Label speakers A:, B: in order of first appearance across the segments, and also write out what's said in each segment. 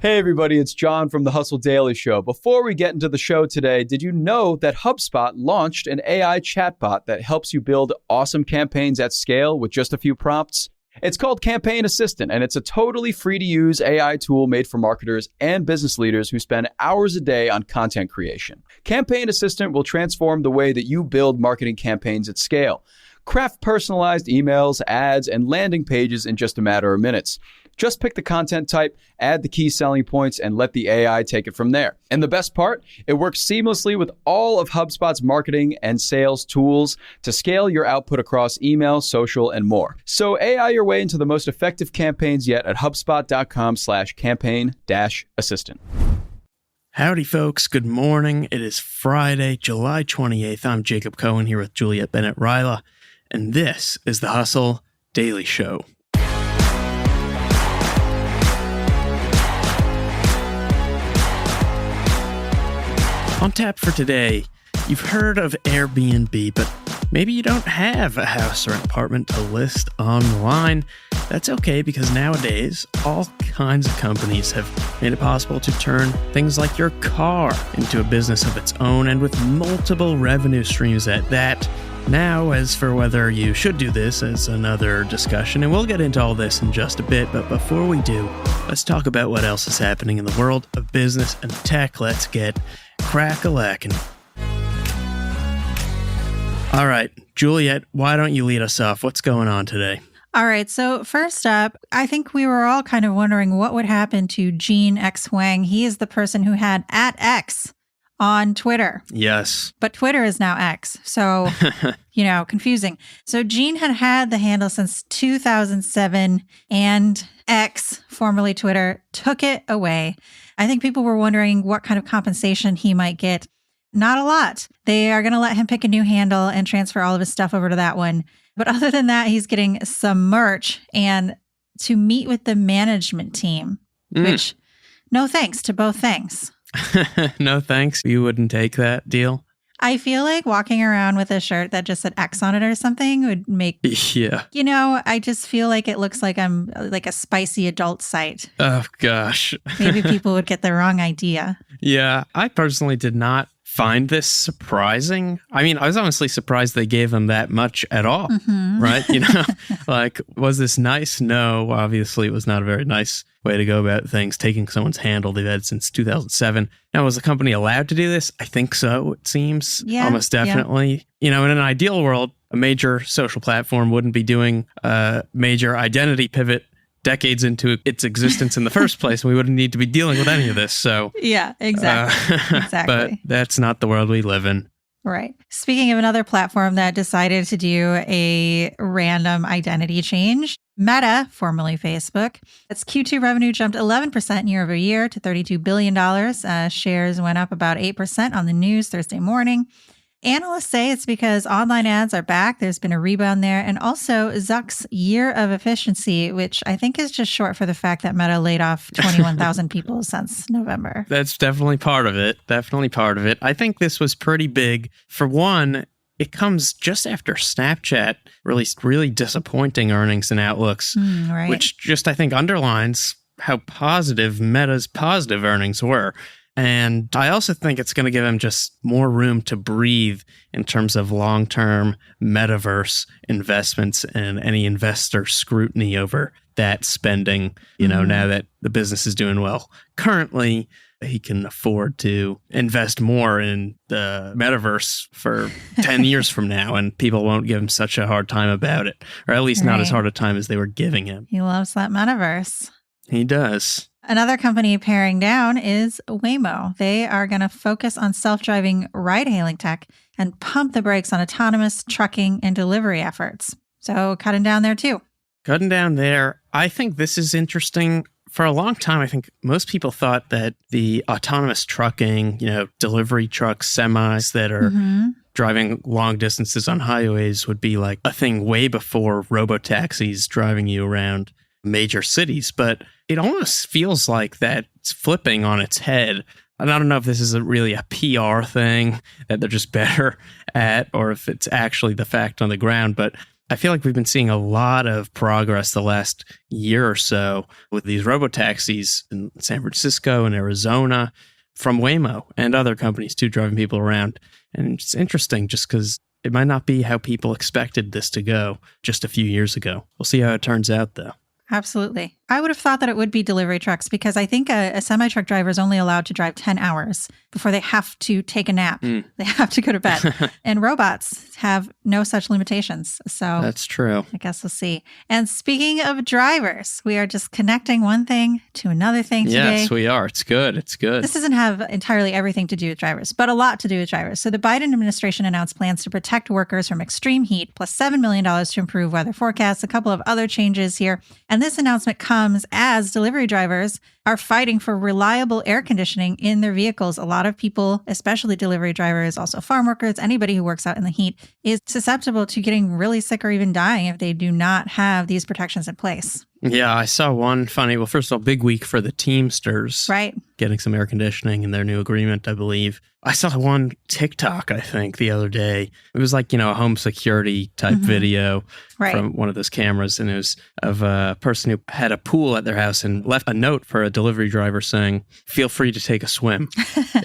A: Hey everybody, it's John from the Hustle Daily Show. Before we get into the show today, did you know that HubSpot launched an AI chatbot that helps you build awesome campaigns at scale with just a few prompts? It's called Campaign Assistant, and it's a totally free-to-use AI tool made for marketers and business leaders who spend hours a day on content creation. Campaign Assistant will transform the way that you build marketing campaigns at scale. Craft personalized emails, ads, and landing pages in just a matter of minutes. Just pick the content type, add the key selling points, and let the AI take it from there. And the best part, it works seamlessly with all of HubSpot's marketing and sales tools to scale your output across email, social, and more. So AI your way into the most effective campaigns yet at HubSpot.com/campaign-assistant.
B: Howdy, folks. Good morning. It is Friday, July 28th. I'm Jacob Cohen here with Juliet, Bennett, Rylah, and this is the Hustle Daily Show. On tap for today, you've heard of Airbnb, but maybe you don't have a house or an apartment to list online. That's okay, because nowadays, all kinds of companies have made it possible to turn things like your car into a business of its own, and with multiple revenue streams at that. Now, as for whether you should do this, is another discussion, and we'll get into all this in just a bit, but before we do, let's talk about what else is happening in the world of business and tech. Let's get crack-a-lackin'. All right, Juliet, why don't you lead us off? What's going on today?
C: All right, so first up, I think we were all kind of wondering what would happen to Gene X Huang. He is the person who had @X on Twitter.
B: Yes.
C: But Twitter is now X, so, confusing. So Gene had the handle since 2007, and X, formerly Twitter, took it away. I think people were wondering what kind of compensation he might get. Not a lot. They are going to let him pick a new handle and transfer all of his stuff over to that one. But other than that, he's getting some merch and to meet with the management team, which no thanks to both things.
B: No thanks. You wouldn't take that deal?
C: I feel like walking around with a shirt that just said X on it or something would make...
B: Yeah.
C: I just feel like it looks like I'm like a spicy adult site.
B: Oh, gosh.
C: Maybe people would get the wrong idea.
B: Yeah, I personally did not find this surprising. I mean, I was honestly surprised they gave him that much at all, right? Was this nice? No, obviously it was not a very nice way to go about things, taking someone's handle they've had since 2007. Now, was the company allowed to do this? I think so, it seems.
C: Yeah,
B: almost definitely. Yeah. In an ideal world, a major social platform wouldn't be doing a major identity pivot decades into its existence in the first place, and we wouldn't need to be dealing with any of this. So
C: yeah, exactly. Exactly.
B: But that's not the world we live in.
C: Right. Speaking of another platform that decided to do a random identity change, Meta, formerly Facebook, its Q2 revenue jumped 11% year over year to $32 billion. Shares went up about 8% on the news Thursday morning. Analysts say it's because online ads are back. There's been a rebound there. And also Zuck's year of efficiency, which I think is just short for the fact that Meta laid off 21,000 people since November.
B: That's definitely part of it. Definitely part of it. I think this was pretty big. For one, it comes just after Snapchat released really disappointing earnings and outlooks,
C: right.
B: Which just, I think, underlines how positive Meta's positive earnings were. And I also think it's going to give them just more room to breathe in terms of long-term metaverse investments and any investor scrutiny over that spending, now that the business is doing well. Currently, he can afford to invest more in the metaverse for 10 years from now, and people won't give him such a hard time about it, or at least not as hard a time as they were giving him.
C: He loves that metaverse.
B: He does.
C: Another company paring down is Waymo. They are going to focus on self-driving ride-hailing tech and pump the brakes on autonomous trucking and delivery efforts. So cutting down there too.
B: Cutting down there. I think this is interesting. For a long time, I think most people thought that the autonomous trucking, delivery trucks, semis that are driving long distances on highways would be like a thing way before robotaxis driving you around major cities. But it almost feels like that's flipping on its head. And I don't know if this is really a PR thing that they're just better at, or if it's actually the fact on the ground. But I feel like we've been seeing a lot of progress the last year or so with these robotaxis in San Francisco and Arizona from Waymo and other companies too, driving people around. And it's interesting just because it might not be how people expected this to go just a few years ago. We'll see how it turns out, though.
C: Absolutely. I would have thought that it would be delivery trucks because I think a semi-truck driver is only allowed to drive 10 hours before they have to take a nap. They have to go to bed. And robots have no such limitations. So
B: that's true.
C: I guess we'll see. And speaking of drivers, we are just connecting one thing to another thing today.
B: Yes, we are. It's good. It's good.
C: This doesn't have entirely everything to do with drivers, but a lot to do with drivers. So the Biden administration announced plans to protect workers from extreme heat, plus $7 million to improve weather forecasts, a couple of other changes here. And this announcement comes as delivery drivers are fighting for reliable air conditioning in their vehicles. A lot of people, especially delivery drivers, also farm workers, anybody who works out in the heat, is susceptible to getting really sick or even dying if they do not have these protections in place.
B: Yeah, I saw one funny, well, first of all, big week for the Teamsters.
C: Right.
B: Getting some air conditioning in their new agreement, I believe. I saw one TikTok, I think, the other day. It was like, a home security type video from one of those cameras. And it was of a person who had a pool at their house and left a note for a delivery driver saying, feel free to take a swim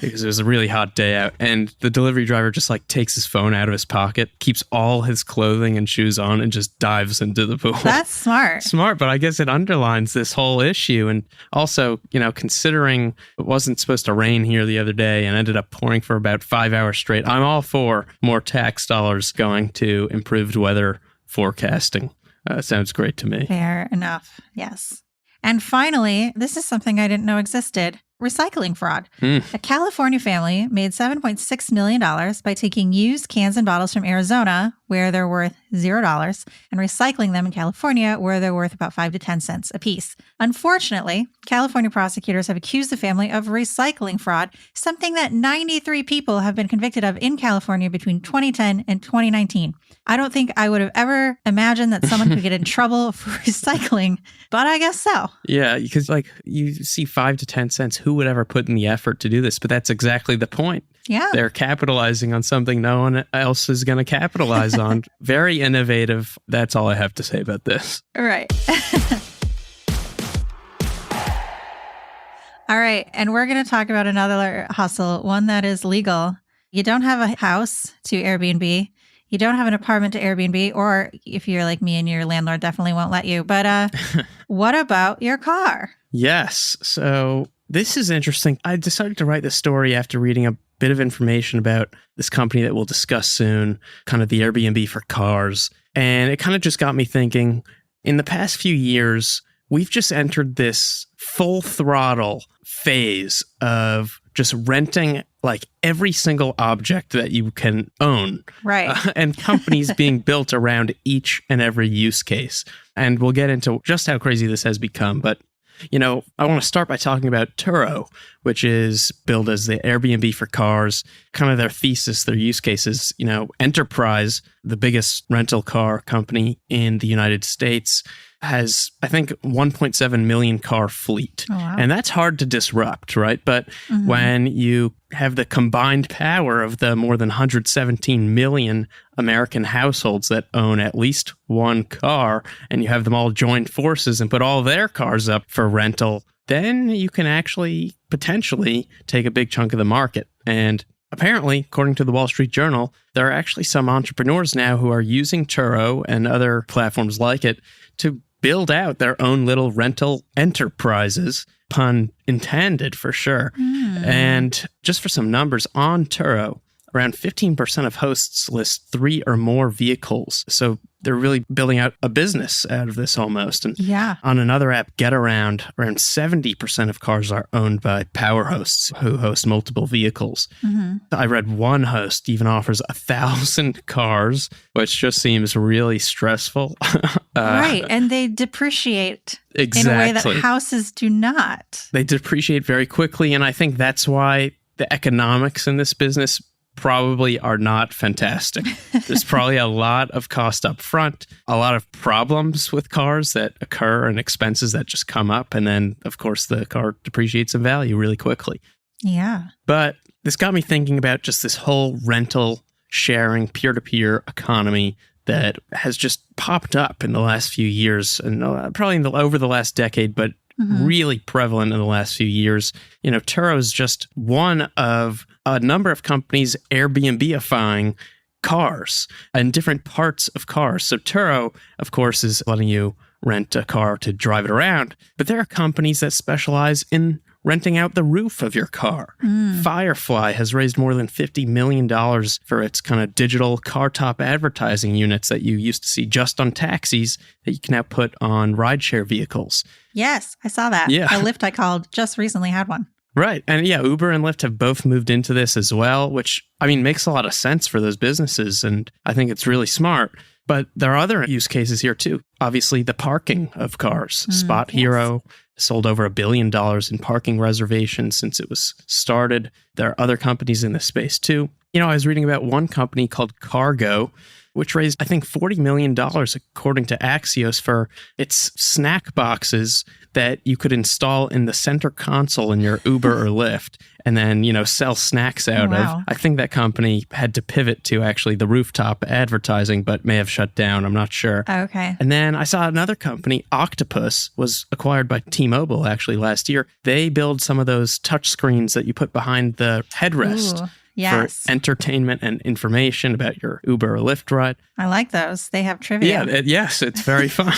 B: because it was a really hot day out. And the delivery driver just takes his phone out of his pocket, keeps all his clothing and shoes on and just dives into the pool.
C: That's smart.
B: Smart, but I guess it underlines this whole issue. And also, considering it wasn't supposed to rain here the other day and ended up pouring for about 5 hours straight, I'm all for more tax dollars going to improved weather forecasting. Sounds great to me.
C: Fair enough. Yes. And finally, this is something I didn't know existed. Recycling fraud. A California family made $7.6 million by taking used cans and bottles from Arizona, where they're worth $0, and recycling them in California, where they're worth about 5 to 10 cents a piece. Unfortunately, California prosecutors have accused the family of recycling fraud, something that 93 people have been convicted of in California between 2010 and 2019. I don't think I would have ever imagined that someone could get in trouble for recycling, but I guess so.
B: Yeah, because you see 5 to 10 cents. Who would ever put in the effort to do this? But that's exactly the point.
C: Yeah.
B: They're capitalizing on something no one else is going to capitalize on. Very innovative. That's all I have to say about this.
C: Right. All right. And we're going to talk about another hustle, one that is legal. You don't have a house to Airbnb. You don't have an apartment to Airbnb, or if you're like me and your landlord definitely won't let you. But what about your car?
B: Yes. So this is interesting. I decided to write this story after reading a bit of information about this company that we'll discuss soon, kind of the Airbnb for cars. And it kind of just got me thinking, in the past few years, we've just entered this full throttle phase of just renting every single object that you can own.
C: Right.
B: And companies being built around each and every use case. And we'll get into just how crazy this has become. But, I want to start by talking about Turo, which is billed as the Airbnb for cars, kind of their thesis, their use cases. Enterprise, the biggest rental car company in the United States, has, I think, 1.7 million car fleet.
C: Oh, wow.
B: And that's hard to disrupt, right? But when you have the combined power of the more than 117 million American households that own at least one car, and you have them all join forces and put all their cars up for rental, then you can actually potentially take a big chunk of the market. And apparently, according to the Wall Street Journal, there are actually some entrepreneurs now who are using Turo and other platforms like it to build out their own little rental enterprises, pun intended for sure. And just for some numbers, on Turo, around 15% of hosts list 3 or more vehicles. So they're really building out a business out of this almost. And on another app, GetAround, around 70% of cars are owned by power hosts who host multiple vehicles. I read one host even offers 1,000 cars, which just seems really stressful.
C: Right. And they depreciate
B: exactly
C: in a way that houses do not.
B: They depreciate very quickly. And I think that's why the economics in this business probably are not fantastic. There's probably a lot of cost up front, a lot of problems with cars that occur and expenses that just come up. And then, of course, the car depreciates in value really quickly.
C: Yeah.
B: But this got me thinking about just this whole rental sharing, peer-to-peer economy that has just popped up in the last few years, and probably over the last decade, but really prevalent in the last few years. Turo is just one of a number of companies Airbnb-ifying cars and different parts of cars. So Turo, of course, is letting you rent a car to drive it around, but there are companies that specialize in renting out the roof of your car. Firefly has raised more than $50 million for its kind of digital car top advertising units that you used to see just on taxis that you can now put on rideshare vehicles.
C: Yes, I saw that.
B: Yeah.
C: A Lyft I called just recently had one.
B: Right. And yeah, Uber and Lyft have both moved into this as well, which, makes a lot of sense for those businesses. And I think it's really smart. But there are other use cases here too. Obviously, the parking of cars. Spot Hero sold over $1 billion in parking reservations since it was started. There are other companies in this space too. I was reading about one company called Cargo, which raised, I think, $40 million, according to Axios, for its snack boxes that you could install in the center console in your Uber or Lyft and then, sell snacks out of. I think that company had to pivot to actually the rooftop advertising, but may have shut down. I'm not sure.
C: Okay.
B: And then I saw another company, Octopus, was acquired by T-Mobile actually last year. They build some of those touch screens that you put behind the headrest.
C: Ooh. Yes.
B: For entertainment and information about your Uber or Lyft ride.
C: I like those. They have trivia.
B: Yeah, yes, it's very fun.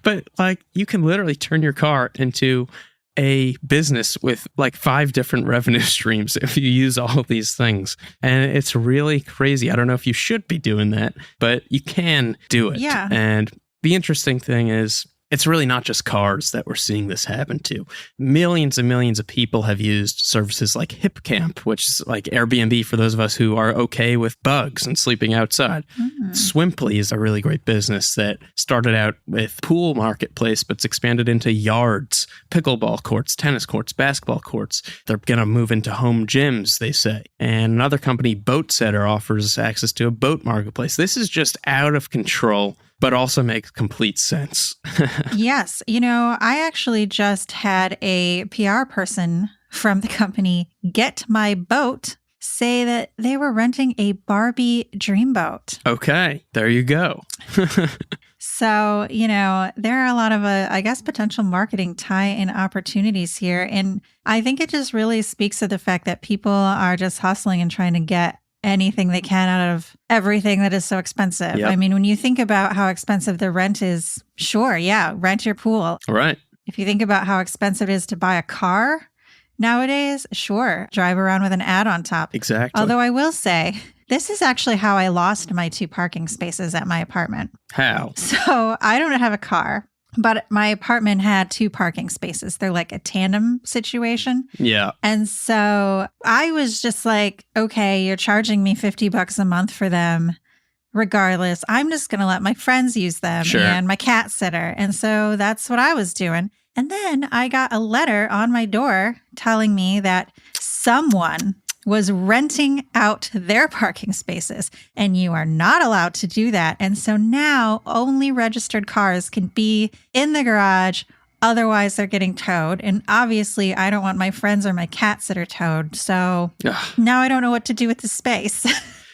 B: But you can literally turn your car into a business with 5 different revenue streams if you use all of these things. And it's really crazy. I don't know if you should be doing that, but you can do it.
C: Yeah.
B: And the interesting thing is, it's really not just cars that we're seeing this happen to. Millions and millions of people have used services like HipCamp, which is like Airbnb for those of us who are okay with bugs and sleeping outside. Swimply is a really great business that started out with pool marketplace, but it's expanded into yards, pickleball courts, tennis courts, basketball courts. They're going to move into home gyms, they say. And another company, Boat Setter, offers access to a boat marketplace. This is just out of control, but also makes complete sense.
C: Yes. I actually just had a PR person from the company Get My Boat say that they were renting a Barbie dreamboat.
B: Okay, there you go.
C: So, there are a lot of, potential marketing tie-in opportunities here. And I think it just really speaks to the fact that people are just hustling and trying to get anything they can out of everything that is so expensive.
B: Yep.
C: When you think about how expensive the rent is, sure, yeah, rent your pool.
B: Right.
C: If you think about how expensive it is to buy a car nowadays, sure, drive around with an ad on top.
B: Exactly.
C: Although I will say, this is actually how I lost my 2 parking spaces at my apartment.
B: How?
C: So I don't have a car, but my apartment had 2 parking spaces. They're like a tandem situation.
B: Yeah.
C: And so I was just like, okay, you're charging me $50 a month for them. Regardless, I'm just going to let my friends use them and my cat sitter. And so that's what I was doing. And then I got a letter on my door telling me that someone was renting out their parking spaces, and you are not allowed to do that. And so now only registered cars can be in the garage. Otherwise, they're getting towed. And obviously, I don't want my friends or my cats that are towed. So now I don't know what to do with the space.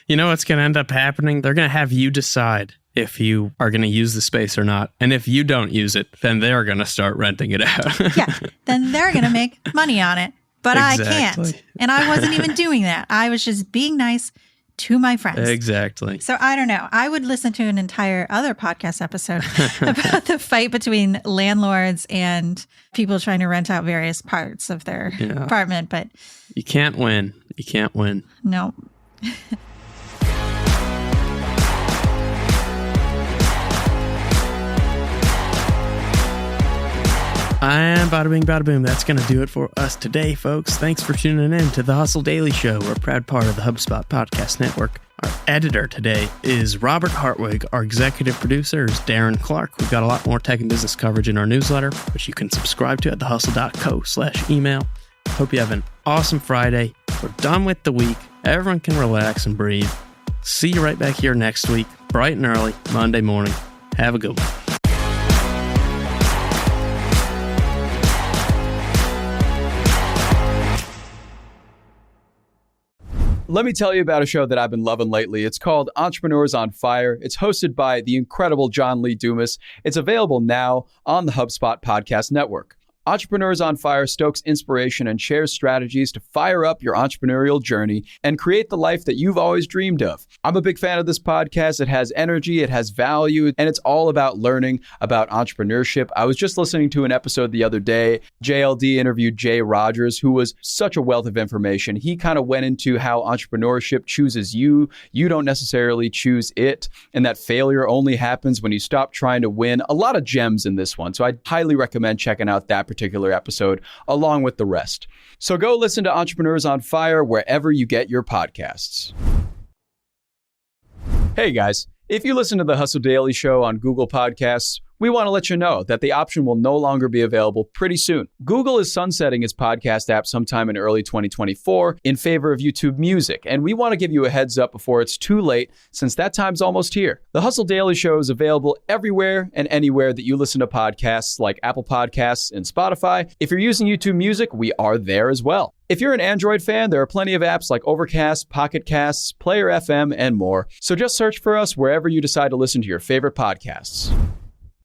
B: You know what's going to end up happening? They're going to have you decide if you are going to use the space or not. And if you don't use it, then they're going to start renting it out.
C: Yeah, then they're going to make money on it. But exactly. I can't. And I wasn't even doing that. I was just being nice to my friends.
B: Exactly.
C: So I don't know. I would listen to an entire other podcast episode about the fight between landlords and people trying to rent out various parts of their apartment. But
B: you can't win. You can't win.
C: No.
B: And bada bing, bada boom. That's going to do it for us today, folks. Thanks for tuning in to The Hustle Daily Show. We're a proud part of the HubSpot Podcast Network. Our editor today is Robert Hartwig. Our executive producer is Darren Clarke. We've got a lot more tech and business coverage in our newsletter, which you can subscribe to at thehustle.co/email. Hope you have an awesome Friday. We're done with the week. Everyone can relax and breathe. See you right back here next week, bright and early, Monday morning. Have a good one.
A: Let me tell you about a show that I've been loving lately. It's called Entrepreneurs on Fire. It's hosted by the incredible John Lee Dumas. It's available now on the HubSpot podcast network. Entrepreneurs on Fire stokes inspiration and shares strategies to fire up your entrepreneurial journey and create the life that you've always dreamed of. I'm a big fan of this podcast. It has energy, it has value, and it's all about learning about entrepreneurship. I was just listening to an episode the other day. JLD interviewed Jay Rogers, who was such a wealth of information. He kind of went into how entrepreneurship chooses you. You don't necessarily choose it, and that failure only happens when you stop trying to win. A lot of gems in this one, so I highly recommend checking out that particular episode along with the rest. So go listen to Entrepreneurs on Fire wherever you get your podcasts. Hey guys, if you listen to the Hustle Daily Show on Google Podcasts, we want to let you know that the option will no longer be available pretty soon. Google is sunsetting its podcast app sometime in early 2024 in favor of YouTube Music, and we want to give you a heads up before it's too late, since that time's almost here. The Hustle Daily Show is available everywhere and anywhere that you listen to podcasts, like Apple Podcasts and Spotify. If you're using YouTube Music, we are there as well. If you're an Android fan, there are plenty of apps like Overcast, Pocket Casts, Player FM, and more. So just search for us wherever you decide to listen to your favorite podcasts.